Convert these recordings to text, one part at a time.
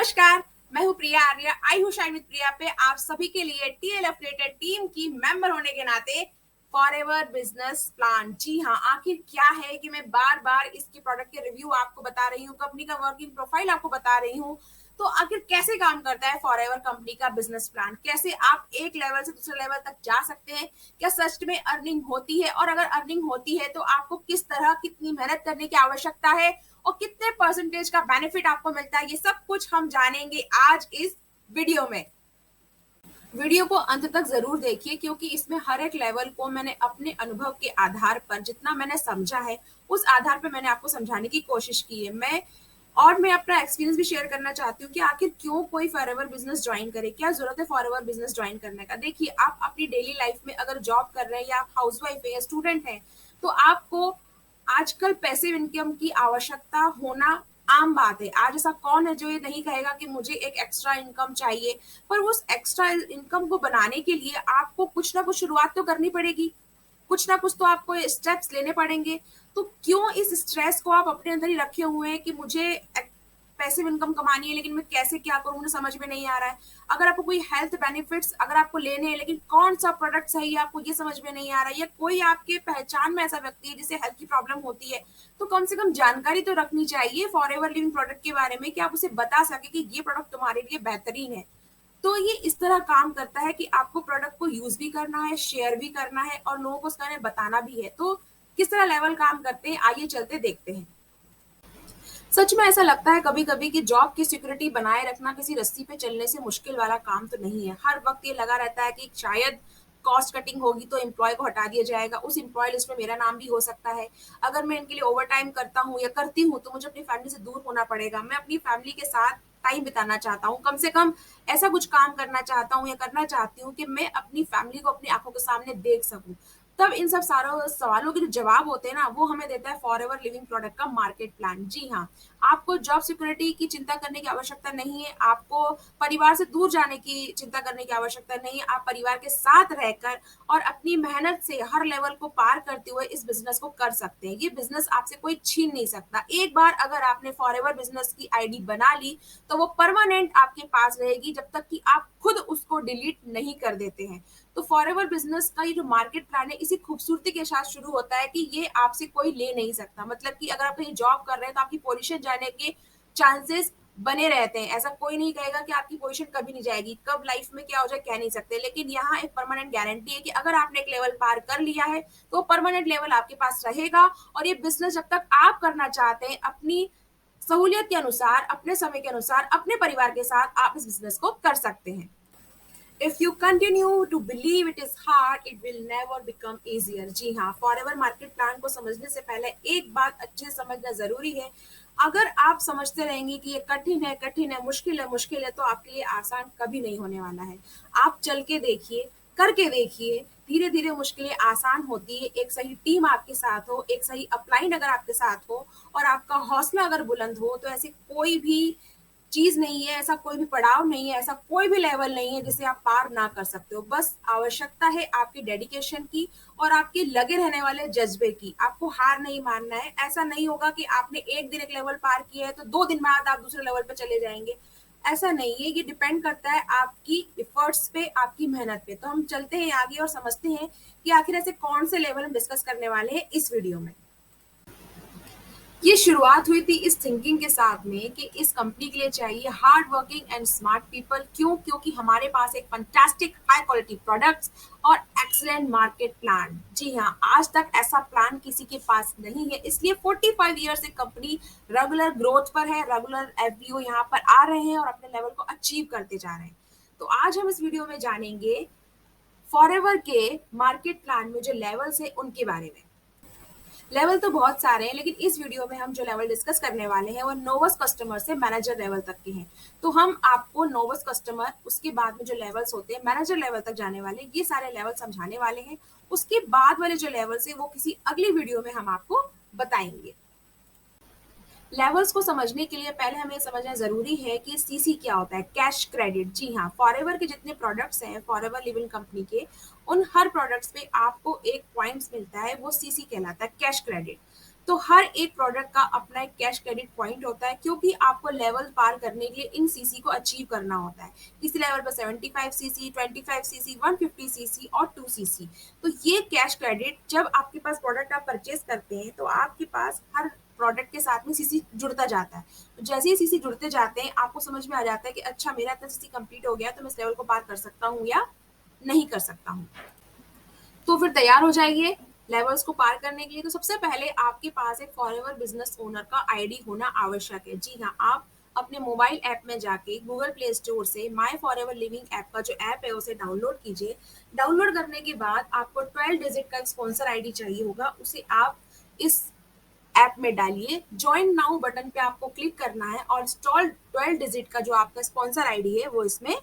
नमस्कार, मैं हूँ प्रिया आर्या। आई हूँ शाइन विद प्रिया पे आप सभी के लिए टीएल एफिलिएटेड टीम की मेंबर होने के नाते फॉरएवर बिजनेस प्लान। जी हाँ, आखिर क्या है कि मैं बार बार इसके प्रोडक्ट के रिव्यू आपको बता रही हूँ, कंपनी का वर्किंग प्रोफाइल आपको बता रही हूँ। तो आखिर कैसे काम करता है फॉरएवर कंपनी का बिजनेस प्लान, कैसे आप एक लेवल से दूसरे लेवल तक जा सकते हैं, क्या सच में अर्निंग होती है, और अगर अर्निंग होती है तो आपको किस तरह कितनी मेहनत करने की आवश्यकता है और कितने परसेंटेज का बेनिफिट आपको मिलता है, ये सब कुछ हम जानेंगे आज इस वीडियो में। वीडियो को अंत तक जरूर देखिए क्योंकि इसमें हर एक लेवल को मैंने अपने अनुभव के आधार पर जितना मैंने समझा है उस आधार पर मैंने आपको समझाने की कोशिश की है। मैं अपना एक्सपीरियंस भी शेयर करना चाहती हूँ कि आखिर क्यों कोई फॉरएवर बिजनेस ज्वाइन करे, क्या जरूरत है फॉरएवर बिजनेस ज्वाइन करने का। देखिए, आप अपनी डेली लाइफ में अगर जॉब कर रहे हैं या आप हाउसवाइफ है या स्टूडेंट है तो आपको आजकल पैसिव इनकम की आवश्यकता होना आम बात है। आज ऐसा कौन है जो ये नहीं कहेगा कि मुझे एक एक्स्ट्रा इनकम चाहिए, पर उस एक्स्ट्रा इनकम को बनाने के लिए आपको कुछ ना कुछ शुरुआत तो करनी पड़ेगी, कुछ ना कुछ तो आपको स्टेप्स लेने पड़ेंगे। तो क्यों इस स्ट्रेस को आप अपने अंदर ही रखे हुए हैं कि मुझे पैसिव इनकम कमानी है लेकिन मैं कैसे क्या करूं, मुझे समझ में नहीं आ रहा है। अगर आपको कोई हेल्थ बेनिफिट्स अगर आपको लेने हैं लेकिन कौन सा प्रोडक्ट सही है आपको ये समझ में नहीं आ रहा है, या कोई आपके पहचान में ऐसा व्यक्ति है जिसे हेल्थ की प्रॉब्लम होती है, तो कम से कम जानकारी तो रखनी चाहिए फॉरएवर लिविंग प्रोडक्ट के बारे में कि आप उसे बता सके कि ये प्रोडक्ट तुम्हारे लिए बेहतरीन है। तो ये इस तरह काम करता है कि आपको प्रोडक्ट को यूज भी करना है, शेयर भी करना है और लोगों को उसके बारे में बताना भी है। तो किस तरह लेवल काम करते हैं, आइए चलते देखते हैं। सच में ऐसा लगता है कभी कभी कि जॉब की सिक्योरिटी बनाए रखना किसी रस्सी पे चलने से मुश्किल वाला काम तो नहीं है। हर वक्त ये लगा रहता है कि शायद कॉस्ट कटिंग होगी तो एम्प्लॉय को हटा दिया जाएगा, उस एम्प्लॉय लिस्ट में मेरा नाम भी हो सकता है। अगर मैं इनके लिए ओवर टाइम करता हूँ या करती हूँ तो मुझे अपनी फैमिली से दूर होना पड़ेगा। मैं अपनी फैमिली के साथ टाइम बिताना चाहता हूँ, कम से कम ऐसा कुछ काम करना चाहता हूँ या करना चाहती हूँ कि मैं अपनी फैमिली को अपनी आंखों के सामने देख सकूं। तब इन सब सारों सवालों के जो जवाब होते हैं ना, वो हमें देता है फॉरएवर लिविंग प्रोडक्ट का मार्केट प्लान। जी हाँ, आपको जॉब सिक्योरिटी की चिंता करने की आवश्यकता नहीं है, आपको परिवार से दूर जाने की चिंता करने की आवश्यकता नहीं है। आप परिवार के साथ रहकर और अपनी मेहनत से हर लेवल को पार करते हुए इस बिजनेस को कर सकते हैं। ये बिजनेस आपसे कोई छीन नहीं सकता। एक बार अगर आपने फॉरएवर बिजनेस की आईडी बना ली तो वो परमानेंट आपके पास रहेगी जब तक कि आप खुद उसको डिलीट नहीं कर देते हैं। तो फॉरएवर बिजनेस का ये जो मार्केट प्लान है इसी खूबसूरती के साथ शुरू होता है कि ये आपसे कोई ले नहीं सकता। मतलब कि अगर आप कहीं जॉब कर रहे हैं तो आपकी पोजीशन जाने के चांसेस बने रहते हैं। ऐसा कोई नहीं कहेगा कि आपकी पोजीशन कभी नहीं जाएगी, कब लाइफ में क्या हो जाए कह नहीं सकते। लेकिन यहाँ एक परमानेंट गारंटी है कि अगर आपने एक लेवल पार कर लिया है तो परमानेंट लेवल आपके पास रहेगा। और ये बिजनेस जब तक आप करना चाहते हैं अपनी सहूलियत के अनुसार, अपने समय के अनुसार, अपने परिवार के साथ आप इस बिजनेस को कर सकते हैं। If you continue to believe it is hard, it will never become easier। जी हाँ, फॉरएवर मार्केट प्लान को समझने से पहले एक बात अच्छे से समझना जरूरी है। अगर आप समझते रहेंगे कि ये कठिन है, मुश्किल है, तो आपके लिए आसान कभी नहीं होने वाला है। आप चल के देखिए, करके देखिए, धीरे धीरे मुश्किलें आसान होती है। एक सही टीम आपके साथ हो, एक सही अपलाइन अगर आपके साथ हो और आपका हौसला अगर बुलंद हो तो ऐसी कोई भी चीज नहीं है, ऐसा कोई भी पड़ाव नहीं है, ऐसा कोई भी लेवल नहीं है जिसे आप पार ना कर सकते हो। बस आवश्यकता है आपकी डेडिकेशन की और आपके लगे रहने वाले जज्बे की। आपको हार नहीं मानना है। ऐसा नहीं होगा कि आपने एक दिन एक लेवल पार किया है तो 2 दिन बाद आप दूसरे लेवल पे चले जाएंगे। ऐसा नहीं है, ये डिपेंड करता है आपकी एफर्ट्स पे, आपकी मेहनत पे। तो हम चलते हैं आगे और समझते हैं कि आखिर ऐसे कौन से लेवल हम डिस्कस करने वाले हैं इस वीडियो में। ये शुरुआत हुई थी इस थिंकिंग के साथ में कि इस कंपनी के लिए चाहिए hard working and smart people. क्यों? क्योंकि हमारे पास एक फंटास्टिक हाई क्वालिटी प्रोडक्ट्स और एक्सीलेंट मार्केट प्लान। जी हाँ, आज तक ऐसा प्लान किसी के पास नहीं है, इसलिए 45 ईयर से कंपनी रेगुलर ग्रोथ पर है, रेगुलर एफबीओ यहाँ पर आ रहे हैं और अपने लेवल को अचीव करते जा रहे हैं। तो आज हम इस वीडियो में जानेंगे फॉरएवर के मार्केट प्लान में जो लेवल्स है उनके बारे में। लेवल तो बहुत सारे हैं लेकिन इस वीडियो में हम जो लेवल डिस्कस करने वाले हैं वो नोवस कस्टमर से मैनेजर लेवल तक के हैं। तो हम आपको नोवस कस्टमर, उसके बाद में जो लेवल्स होते हैं मैनेजर लेवल तक जाने वाले, ये सारे लेवल समझाने वाले हैं। उसके बाद वाले जो लेवल्स है वो किसी अगली वीडियो में हम आपको बताएंगे। लेवल्स को समझने के लिए पहले हमें समझना जरूरी है कि सीसी क्या होता है, कैश क्रेडिट। जी हाँ, फॉरएवर के जितने प्रोडक्ट्स हैं फॉरएवर लिविंग कंपनी के, उन हर प्रोडक्ट्स पे आपको एक पॉइंट्स मिलता है, वो सीसी कहलाता है, कैश क्रेडिट। तो हर एक प्रोडक्ट का अपना एक कैश क्रेडिट पॉइंट होता है, क्योंकि आपको लेवल पार करने के लिए इन सीसी को अचीव करना होता है। किसी लेवल पर 75 सीसी, 25 सीसी, 150 सीसी और 2 सीसी। तो ये कैश क्रेडिट जब आपके पास प्रोडक्ट आप परचेज करते हैं तो आपके पास हर प्रोडक्ट के साथ में सीसी जुड़ता जाता है। तो जैसे ही सीसी जुड़ते जाते हैं आपको समझ में आ जाता है कि अच्छा मेरा इतना सीसी कंप्लीट हो गया तो मैं इस लेवल को पार कर सकता हूँ या नहीं कर सकता हूँ। तो फिर तैयार हो जाइए लेवल्स को पार करने के लिए। तो सबसे पहले आपके पास एक फॉरएवर बिजनेस ओनर का आईडी होना आवश्यक है। जी हाँ, आप अपने मोबाइल ऐप में जाके गूगल प्ले स्टोर से माई फॉरएवर लिविंग ऐप का जो ऐप है उसे डाउनलोड कीजिए। डाउनलोड करने के बाद आपको 12 डिजिट का स्पॉन्सर आईडी चाहिए होगा, उसे आप इस ऐप में डालिए। ज्वाइन नाउ बटन पे आपको क्लिक करना है और इंस्टॉल 12 डिजिट का जो आपका स्पॉन्सर आईडी है वो इसमें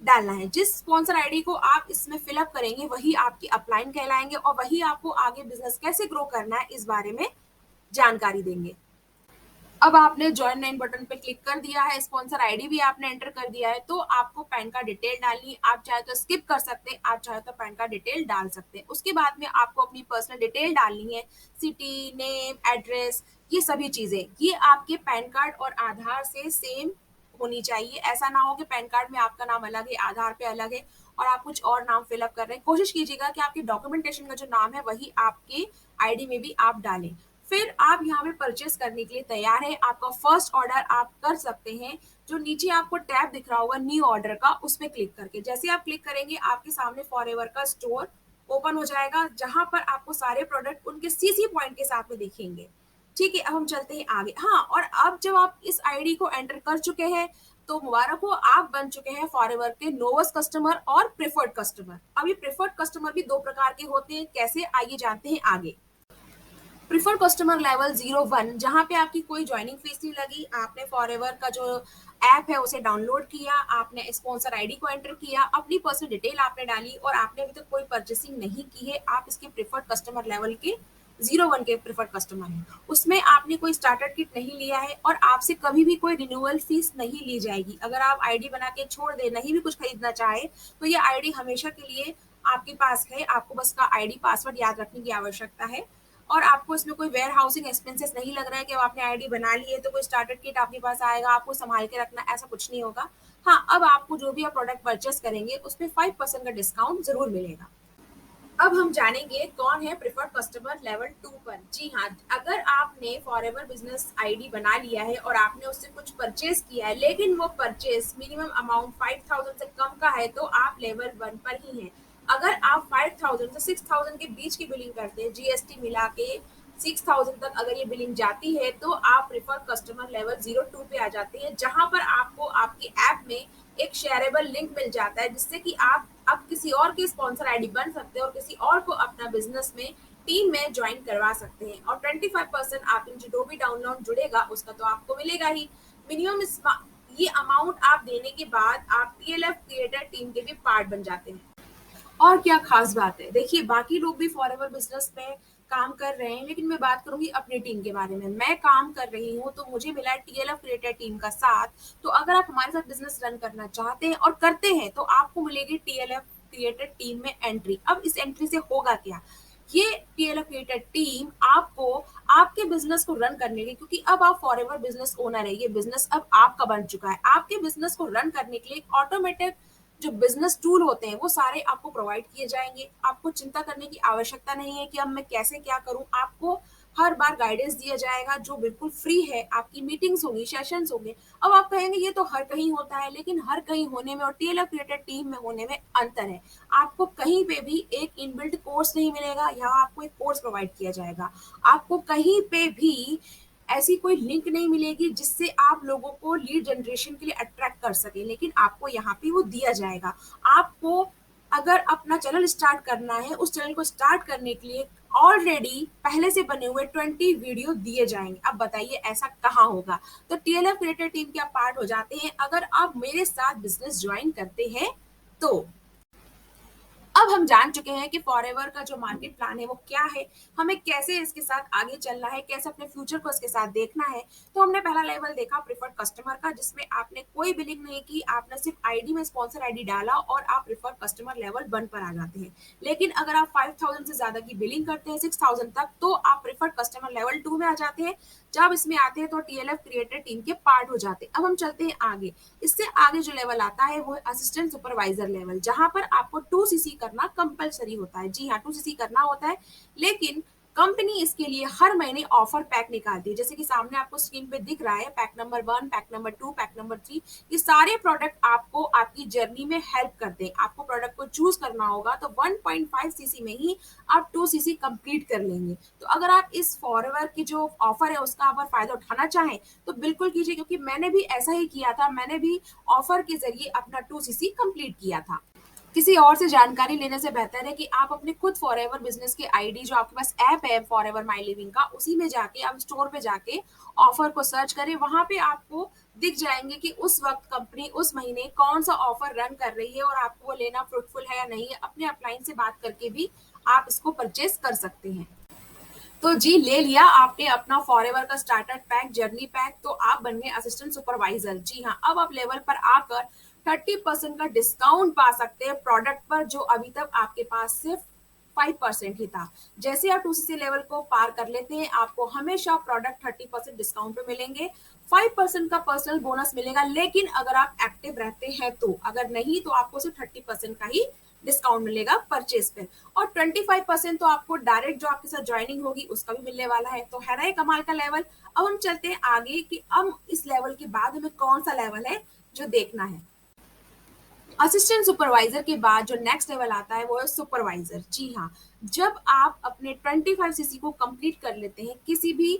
डालना है। जिस स्पॉन्सर आईडी को आप इसमें फिलअप करेंगे वही आपकी अपलाइन कहलाएंगे और वही आपको आगे बिजनेस कैसे ग्रो करना है इस बारे में जानकारी देंगे। अब आपने ज्वाइन नाइन बटन पे क्लिक कर दिया है, स्पॉन्सर आईडी भी आपने एंटर कर दिया है, तो आपको पैन कार्ड डिटेल डालनी है। आप चाहे तो स्किप कर सकते हैं, आप चाहे तो पैन कार्ड डिटेल डाल सकते हैं। उसके बाद में आपको अपनी पर्सनल डिटेल डालनी है, सिटी, नेम, एड्रेस, ये सभी चीजें ये आपके पैन कार्ड और आधार से सेम होनी चाहिए। ऐसा ना हो कि पैन कार्ड में आपका नाम अलग है, आधार पे अलग है और आप कुछ और नाम फिलअप कर रहे हैं। कोशिश कीजिएगा कि आपके डॉक्यूमेंटेशन का जो नाम है वही आपके आईडी में भी आप डालें। फिर आप यहाँ पे परचेस करने के लिए तैयार है। आपका फर्स्ट ऑर्डर आप कर सकते हैं। जो नीचे आपको टैब दिख रहा होगा न्यू ऑर्डर का, उस पर क्लिक करके जैसे आप क्लिक करेंगे आपके सामने फॉरएवर का स्टोर ओपन हो जाएगा, जहां पर आपको सारे प्रोडक्ट उनके सीसी पॉइंट के साथ में दिखेंगे। ठीक है, अब हम चलते हैं आगे। हाँ, और अब जब आप इस आईडी को एंटर कर चुके हैं तो मुबारक हो, आप बन चुके हैं फॉरएवर के नोवस कस्टमर और प्रेफर्ड कस्टमर। अब ये प्रेफर्ड कस्टमर भी दो प्रकार के होते हैं, कैसे आइए जानते हैं आगे। प्रिफर्ड कस्टमर लेवल 01, जहां पे आपकी कोई ज्वाइनिंग फीस नहीं लगी। आपने फॉरएवर का जो ऐप है उसे डाउनलोड किया, आपने स्पॉन्सर आईडी को एंटर किया, अपनी पर्सनल डिटेल आपने डाली और आपने अभी तक कोई परचेसिंग नहीं की है। आप इसके प्रिफर्ड कस्टमर लेवल के 01 के प्रिफर्ड कस्टमर हैं। उसमें आपने कोई स्टार्टर किट नहीं लिया है और आपसे कभी भी कोई रिन्यूअल फीस नहीं ली जाएगी। अगर आप आईडी बना के छोड़ दे, नहीं भी कुछ खरीदना चाहे, तो ये आईडी हमेशा के लिए आपके पास है। आपको बस का आईडी पासवर्ड याद रखने की आवश्यकता है और आपको इसमें कोई वेयर हाउसिंग एक्सपेंसेस नहीं लग रहा है कि आपने आईडी बना ली है तो कोई स्टार्टर किट आपके पास आएगा, आपको संभाल के रखना, ऐसा कुछ नहीं होगा। हाँ, अब आपको जो भी आप प्रोडक्ट परचेस करेंगे उसमें 5% का डिस्काउंट जरूर मिलेगा। अब हम जानेंगे कौन है प्रिफर्ड कस्टमर लेवल 2 पर। जी हाँ, अगर आपने फॉरएवर बिजनेस आईडी बना लिया है और आपने उससे कुछ परचेज किया है लेकिन वो परचेज मिनिमम अमाउंट 5000 से कम का है तो आप लेवल 1 पर ही हैं। अगर आप 5000 से 6000 के बीच की बिलिंग करते हैं, जीएसटी मिला के 6000 तक अगर ये बिलिंग जाती है तो आप प्रिफर्ड कस्टमर लेवल 02 पे आ जाते हैं, जहां पर आपको आपके ऐप में एक शेयरेबल लिंक मिल जाता है जिससे कि आप अब किसी और के स्पॉन्सर आईडी बन सकते हैं और किसी और को अपना बिजनेस में टीम में ज्वाइन करवा सकते हैं। और 25% आप इन जो भी डाउनलोड जुड़ेगा उसका तो आपको मिलेगा ही। मिनिमम ये अमाउंट आप देने के बाद आप टीएलएफ क्रिएटर टीम के भी पार्ट बन जाते हैं। और क्या खास बात है, देखिए बाकी लोग भी फॉरएवर बिजनेस में काम कर रहे हैं, लेकिन मैं बात करूंगी अपनी टीम के बारे में। मैं काम कर रही हूँ तो मुझे मिला है टीएलएफ क्रिएटर टीम का साथ। तो अगर आप हमारे साथ बिजनेस रन करना चाहते हैं और करते हैं तो आपको मिलेगी टीएलएफ क्रिएटर टीम में एंट्री। अब इस एंट्री से होगा क्या, ये टीएलएफ क्रिएटर टीम आपको आपके बिजनेस को रन करने के, क्योंकि अब आप फॉरएवर बिजनेस ओनर है, ये बिजनेस अब आपका बन चुका है। आपके बिजनेस को रन करने के लिए ऑटोमेटिक जो बिजनेस टूल होते हैं वो सारे आपको प्रोवाइड किए जाएंगे। आपको चिंता करने की आवश्यकता नहीं है कि अब मैं कैसे क्या करूं। आपको हर बार गाइडेंस दिया जाएगा जो बिल्कुल फ्री है। आपकी मीटिंग्स होंगी, सेशंस होंगे। अब आप कहेंगे ये तो हर कहीं होता है, लेकिन हर कहीं होने में और टीएलएफ क्रिएटर टीम में होने में अंतर है। आपको कहीं पे भी एक इनबिल्ट कोर्स नहीं मिलेगा, यहाँ आपको एक कोर्स प्रोवाइड किया जाएगा। आपको कहीं पे भी ऐसी कोई लिंक नहीं मिलेगी जिससे आप लोगों को लीड जनरेशन के लिए अट्रैक्ट कर सके, लेकिन आपको यहाँ पे वो दिया जाएगा। आपको अगर अपना चैनल स्टार्ट करना है, उस चैनल को स्टार्ट करने के लिए ऑलरेडी पहले से बने हुए 20 वीडियो दिए जाएंगे। अब बताइए ऐसा कहाँ होगा। तो टीएलएफ क्रिएटर टीम के आप पार्ट हो जाते हैं अगर आप मेरे साथ बिजनेस ज्वाइन करते हैं तो। अब हम जान चुके हैं कि फॉरएवर का जो मार्केट प्लान है वो क्या है, हमें कैसे इसके साथ आगे चलना है, कैसे अपने फ्यूचर को इसके साथ देखना है। तो हमने पहला लेवल देखा प्रिफर्ड कस्टमर का, जिसमें आपने कोई बिलिंग नहीं की, आपने सिर्फ आईडी में स्पॉन्सर आईडी डाला और आप प्रिफर्ड कस्टमर लेवल 1 पर आ जाते हैं। लेकिन अगर आप 5000 से ज्यादा की बिलिंग करते हैं 6000 तक, तो आप प्रिफर्ड कस्टमर लेवल 2 में आ जाते हैं। जब इसमें आते हैं तो टीएलएफ क्रिएटर टीम के पार्ट हो जाते हैं। अब हम चलते हैं आगे। इससे आगे जो लेवल आता है वो है असिस्टेंट सुपरवाइजर लेवल, जहां पर आपको 2 सीसी करना कंपलसरी होता है। जी हाँ, 2 सीसी करना होता है, लेकिन कंपनी इसके लिए हर महीने ऑफर पैक निकालती है। जैसे कि सामने आपको स्क्रीन पे दिख रहा है, pack number 1, pack number 2, pack number 3। ये सारे प्रोडक्ट आपको आपकी जर्नी में हेल्प करते हैं। आपको प्रोडक्ट को चूज करना होगा, तो 1.5 सीसी में ही आप 2 सीसी कंप्लीट कर लेंगे। तो अगर आप इस फॉरएवर की जो ऑफर है उसका अगर फायदा उठाना चाहें तो बिल्कुल कीजिए, क्योंकि मैंने भी ऐसा ही किया था। मैंने भी ऑफर के जरिए अपना 2 सीसी कंप्लीट किया था। किसी और से जानकारी लेने से बेहतर है कि आप अपने खुद फॉरएवर बिजनेस के आईडी, जो आपके पास ऐप है फॉरएवर माई लिविंग का, उसी में जाके आप स्टोर पे जाके ऑफर को सर्च करें। वहां पे आपको दिख जाएंगे कि उस वक्त कंपनी उस महीने कौन सा ऑफर रन कर रही है और आपको वो लेना फ्रूटफुल है या नहीं है। अपने अपलाइन से बात करके भी आप इसको परचेज कर सकते हैं। तो जी, ले लिया आपने अपना फॉरएवर का स्टार्टर पैक, जर्नी पैक, तो आप बन गए असिस्टेंट सुपरवाइजर। जी हाँ, अब आप लेवल पर आकर 30% का डिस्काउंट पा सकते हैं प्रोडक्ट पर, जो अभी तक आपके पास सिर्फ 5% ही था। जैसे आप 2 सीसी लेवल को पार कर लेते हैं, आपको हमेशा प्रोडक्ट 30% डिस्काउंट पे मिलेंगे। 5% का पर्सनल बोनस मिलेगा, लेकिन अगर आप एक्टिव रहते हैं तो, अगर नहीं तो आपको सिर्फ 30% का ही डिस्काउंट मिलेगा परचेज पे। और 25% तो आपको डायरेक्ट जो आपके साथ ज्वाइनिंग होगी उसका भी मिलने वाला है। तो है ना ये कमाल का लेवल। अब हम चलते हैं आगे कि अब इस लेवल के बाद हमें कौन सा लेवल है जो देखना है। असिस्टेंट सुपरवाइजर के बाद जो नेक्स्ट लेवल आता है वो है सुपरवाइजर। जी हाँ, जब आप अपने 25 सीसी को कंप्लीट कर लेते हैं किसी भी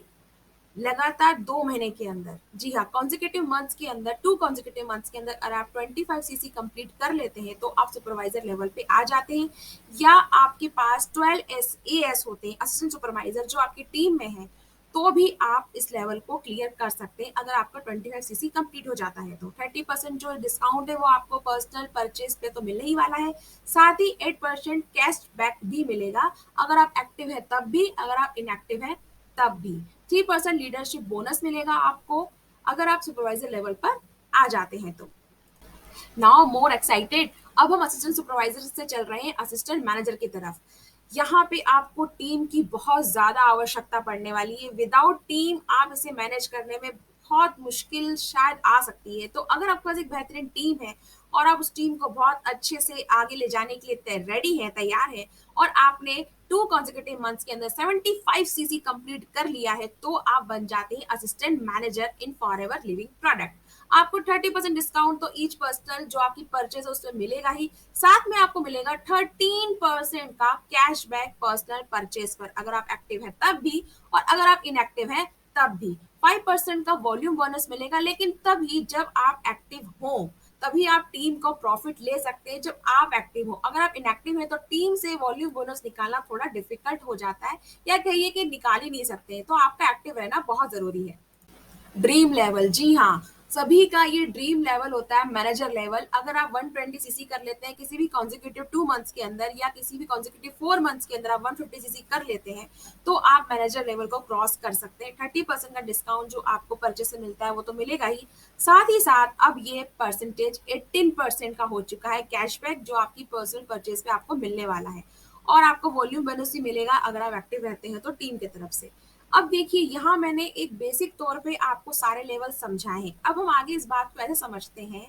लगातार 2 महीने के अंदर, जी हाँ, कॉन्जिक्यूटिव मंथ्स के अंदर, 2 कॉन्जिक्यूटिव मंथ्स के अंदर अगर आप 25 सीसी कंप्लीट कर लेते हैं तो आप सुपरवाइजर लेवल पे आ जाते हैं। या आपके पास 12 AS होते हैं, असिस्टेंट सुपरवाइजर, जो आपकी टीम में है, तो भी आप इस लेवल को क्लियर कर सकते हैं अगर आपका 25 सीसी कंप्लीट हो जाता है। तो 30% जो डिस्काउंट है वो आपको पर्सनल परचेज पे तो मिलने ही वाला है, साथ ही 8% कैश बैक भी मिलेगा अगर आप एक्टिव है तब भी, अगर आप इनएक्टिव है तब भी। 3% लीडरशिप बोनस मिलेगा आपको अगर आप सुपरवाइजर लेवल पर आ जाते हैं तो। नाउ मोर एक्साइटेड, अब हम असिस्टेंट सुपरवाइजर से चल रहे हैं असिस्टेंट मैनेजर की तरफ। यहाँ पे आपको टीम की बहुत ज्यादा आवश्यकता पड़ने वाली है। विदाउट टीम आप इसे मैनेज करने में बहुत मुश्किल शायद आ सकती है। तो अगर आपके पास एक बेहतरीन टीम है और आप उस टीम को बहुत अच्छे से आगे ले जाने के लिए रेडी है, तैयार है, और आपने 2 कॉन्जिक्यूटिव मंथ्स के अंदर 75 सीसी कंप्लीट कर लिया है, तो आप बन जाते हैं असिस्टेंट मैनेजर इन फॉरएवर लिविंग प्रोडक्ट। आपको 30% डिस्काउंट तो ईच पर्सनल जो आपकी परचेज है उसमें मिलेगा ही, साथ में आपको मिलेगा 13% का कैशबैक पर्सनल परचेज पर, अगर आप एक्टिव है तब भी और अगर आप इनएक्टिव है तब भी। 5% का वॉल्यूम बोनस मिलेगा, लेकिन तभी जब आप एक्टिव हो, तभी आप टीम को प्रॉफिट ले सकते हैं जब आप एक्टिव हो। अगर आप इनएक्टिव है तो टीम से वॉल्यूम बोनस निकालना थोड़ा डिफिकल्ट हो जाता है, या कहिए कि निकाल ही नहीं सकते हैं। तो आपका एक्टिव रहना बहुत जरूरी है। ड्रीम लेवल, जी हाँ, सभी का ये ड्रीम लेवल होता है मैनेजर लेवल। अगर आप 120 सीसी कर लेते हैं किसी भी कॉन्जिक्यूटिव 2 मंथ्स के अंदर, या किसी भी कॉन्जिक्यूटिव 4 मंथ्स के अंदर आप 150 सीसी कर लेते हैं, तो आप मैनेजर लेवल को क्रॉस कर सकते हैं। 30% का डिस्काउंट जो आपको परचेज से मिलता है वो तो मिलेगा ही साथ अब ये परसेंटेज 18% का हो चुका है कैशबैक, जो आपकी पर्सनल परचेज पे आपको मिलने वाला है। और आपको वॉल्यूम बोनस भी मिलेगा अगर आप एक्टिव रहते हैं तो टीम की तरफ से। अब देखिए, यहाँ मैंने एक बेसिक तौर पे आपको सारे लेवल समझाए हैं। अब हम आगे इस बात को ऐसे समझते हैं,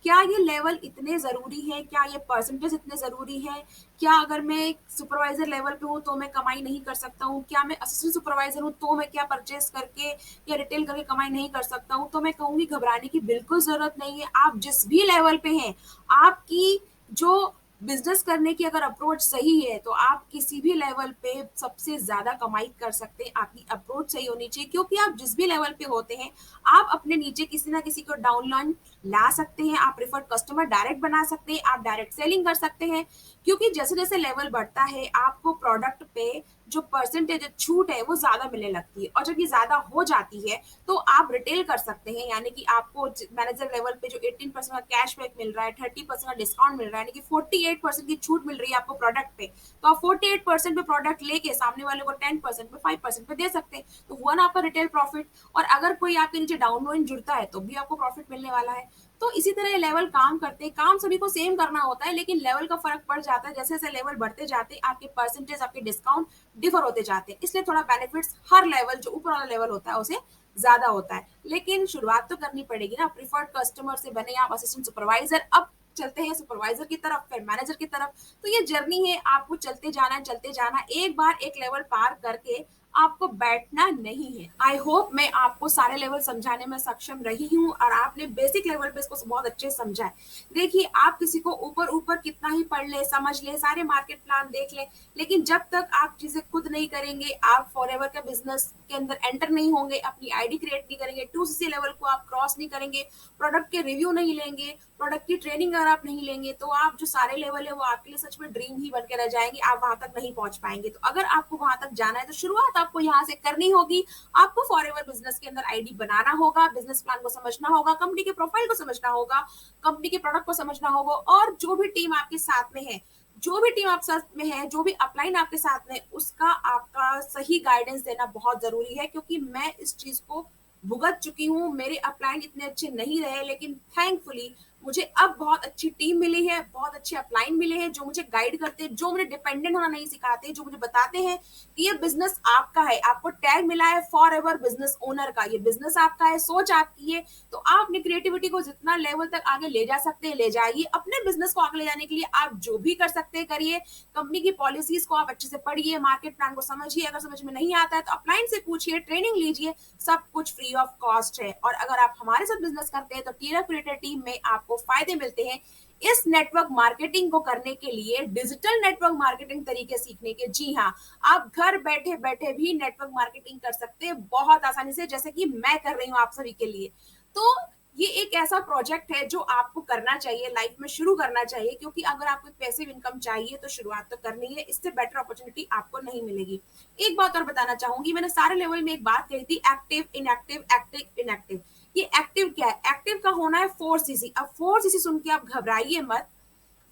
क्या ये लेवल इतने जरूरी है, क्या ये परसेंटेज इतने जरूरी है, क्या अगर मैं सुपरवाइजर लेवल पे हूँ तो मैं कमाई नहीं कर सकता हूँ, क्या मैं असिस्टेंट सुपरवाइजर हूँ तो मैं क्या परचेज करके या रिटेल करके कमाई नहीं कर सकता हूँ। तो मैं कहूंगी घबराने की बिल्कुल जरूरत नहीं है। आप जिस भी लेवल पे हैं, आपकी जो बिजनेस करने की अगर अप्रोच सही है तो आप किसी भी लेवल पे सबसे ज्यादा कमाई कर सकते हैं। आपकी अप्रोच सही होनी चाहिए, क्योंकि आप जिस भी लेवल पे होते हैं आप अपने नीचे किसी ना किसी को डाउनलाइन ला सकते हैं, आप प्रिफर्ड कस्टमर डायरेक्ट बना सकते हैं, आप डायरेक्ट सेलिंग कर सकते हैं। क्योंकि जैसे जैसे लेवल बढ़ता है आपको प्रोडक्ट पे जो परसेंटेज छूट है वो ज्यादा मिलने लगती है। और जब ये ज्यादा हो जाती है तो आप रिटेल कर सकते हैं, यानी कि आपको मैनेजर लेवल पे जो 18% का कैशबैक मिल रहा है, 30% का डिस्काउंट मिल रहा है, यानी कि 48% की छूट मिल रही है आपको प्रोडक्ट पे, तो आप 48% पे प्रोडक्ट लेके सामने वाले को 10% पे 5% पे दे सकते हैं, तो हुआ ना आपका रिटेल प्रॉफिट। और अगर कोई आपके नीचे डाउनलाइन जुड़ता है तो भी आपको प्रॉफिट मिलने वाला है। तो इसी तरह ये लेवल काम करते हैं, काम सभी को सेम करना होता है, लेकिन लेवल का फर्क पड़ जाता है। जैसे जैसे लेवल बढ़ते जाते हैं आपके परसेंटेज, आपके डिस्काउंट डिफर होते जाते हैं, इसलिए थोड़ा बेनिफिट्स हर लेवल जो ऊपर वाला लेवल होता है उसे ज्यादा होता है। लेकिन शुरुआत तो करनी पड़ेगी ना, प्रिफर्ड कस्टमर से बने आप असिस्टेंट सुपरवाइजर, अब चलते हैं सुपरवाइजर की तरफ, फिर मैनेजर की तरफ। तो ये जर्नी है, आपको चलते जाना है, चलते जाना। एक बार एक लेवल पार करके आपको बैठना नहीं है। आई होप मैं आपको सारे लेवल समझाने में सक्षम रही हूँ और आपने बेसिक लेवल पे इसको बहुत अच्छे से समझा है। देखिए, आप किसी को ऊपर ऊपर कितना ही पढ़ ले, समझ ले, सारे मार्केट प्लान देख ले, लेकिन जब तक आप चीजें खुद नहीं करेंगे, आप फॉरएवर के बिजनेस के अंदर एंटर नहीं होंगे, अपनी आईडी क्रिएट नहीं करेंगे, 2CC लेवल को आप क्रॉस नहीं करेंगे, प्रोडक्ट के रिव्यू नहीं लेंगे, प्रोडक्ट की ट्रेनिंग अगर आप नहीं लेंगे, तो आप जो सारे लेवल है वो आपके लिए सच में ड्रीम ही बन के रह जाएंगे, आप वहां तक नहीं पहुंच पाएंगे। तो अगर आपको वहां तक जाना है तो शुरुआत आपको यहाँ से करनी होगी। आपको फॉरएवर बिजनेस के अंदर आईडी बनाना होगा, बिजनेस प्लान को समझना होगा, कंपनी के प्रोफाइल को समझना होगा, कंपनी के प्रोडक्ट को समझना होगा, और जो भी टीम आपके साथ में है, जो भी टीम आप साथ में है, जो भी अपलाइन आपके साथ में, उसका आपका सही गाइडेंस देना बहुत जरूरी है। क्योंकि मैं इस चीज को भुगत चुकी हूँ, मेरे अपलाइन इतने अच्छे नहीं रहे, लेकिन थैंकफुली मुझे अब बहुत अच्छी टीम मिली है, बहुत अच्छे अपलाइन मिले हैं जो मुझे गाइड करते हैं, जो मुझे डिपेंडेंट होना नहीं सिखाते, जो मुझे बताते हैं कि ये बिजनेस आपका है, आपको टैग मिला है फॉरएवर बिजनेस ओनर का, ये बिजनेस आपका है, सोच आपकी है, तो आप अपनी क्रिएटिविटी को जितना लेवल तक आगे ले जा सकते हैं ले जाइए। अपने बिजनेस को आगे ले जाने के लिए आप जो भी कर सकते हैं करिए। कंपनी की पॉलिसीज को आप अच्छे से पढ़िए, मार्केट प्लान को समझिए, अगर समझ में नहीं आता है तो अपलाइन से पूछिए, ट्रेनिंग लीजिए, सब कुछ फ्री ऑफ कॉस्ट है। और अगर आप हमारे साथ बिजनेस करते हैं तो टीएलएफ क्रिएटर टीम में आपको फायदे मिलते हैं इस नेटवर्क मार्केटिंग को करने के लिए, डिजिटल नेटवर्क मार्केटिंग तरीके सीखने के। जी हाँ, आप घर बैठे बैठे भी नेटवर्क मार्केटिंग कर सकते हैं बहुत आसानी से, जैसे कि मैं कर रही हूँ आप सभी के लिए। तो ये एक ऐसा प्रोजेक्ट है जो आपको करना चाहिए, लाइफ में शुरू करना चाहिए, क्योंकि अगर आपको पैसिव इनकम चाहिए तो शुरुआत तो करनी है, इससे बेटर अपॉर्चुनिटी आपको नहीं मिलेगी। एक बात और बताना चाहूंगी, मैंने सारे लेवल में एक बात कही थी, एक्टिव इनएक्टिव, एक्टिव इनएक्टिव। ये एक्टिव क्या है? एक्टिव का होना है 4CC। अब 4CC सुन के आप घबराइए मत।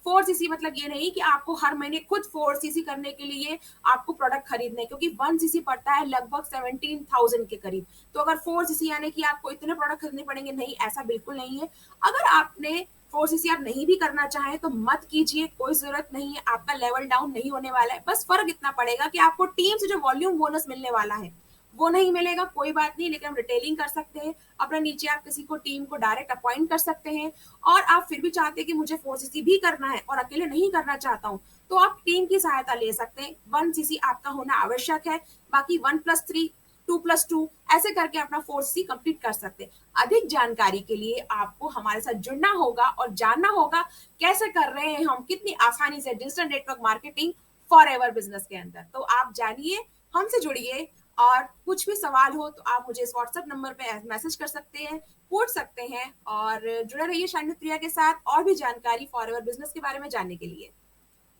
4CC मतलब ये नहीं कि आपको हर महीने खुद 4CC करने के लिए आपको प्रोडक्ट खरीदने, क्योंकि 1CC पड़ता है लगभग 17,000 के करीब। तो अगर 4CC यानी कि आपको इतने प्रोडक्ट खरीदने पड़ेंगे, नहीं, ऐसा बिल्कुल नहीं है। अगर आपने 4CC आप नहीं भी करना चाहें तो मत कीजिए, कोई जरूरत नहीं है, आपका लेवल डाउन नहीं होने वाला है। बस फर्क इतना पड़ेगा कि आपको टीम से जो वॉल्यूम बोनस मिलने वाला है वो नहीं मिलेगा, कोई बात नहीं, लेकिन हम रिटेलिंग कर सकते हैं, अपने नीचे आप किसी को टीम को डायरेक्ट अपॉइंट कर सकते हैं। और आप फिर भी चाहते हैं कि मुझे 4CC भी करना है और अकेले नहीं करना चाहता हूँ, तो आप टीम की सहायता ले सकते हैं। 1CC आपका होना आवश्यक है, बाकी 1+3, 2+2 ऐसे करके अपना 4CC कंप्लीट कर सकते हैं। अधिक जानकारी के लिए आपको हमारे साथ जुड़ना होगा और जानना होगा कैसे कर रहे हैं हम कितनी आसानी से digital network marketing forever business के अंदर। तो आप जानिए, हमसे जुड़िए, और कुछ भी सवाल हो तो आप मुझे इस व्हाट्सएप नंबर पे मैसेज कर सकते हैं, पूछ सकते हैं, और जुड़े रहिए शाइनी प्रिया के साथ और भी जानकारी फॉरएवर बिजनेस के बारे में जानने के लिए।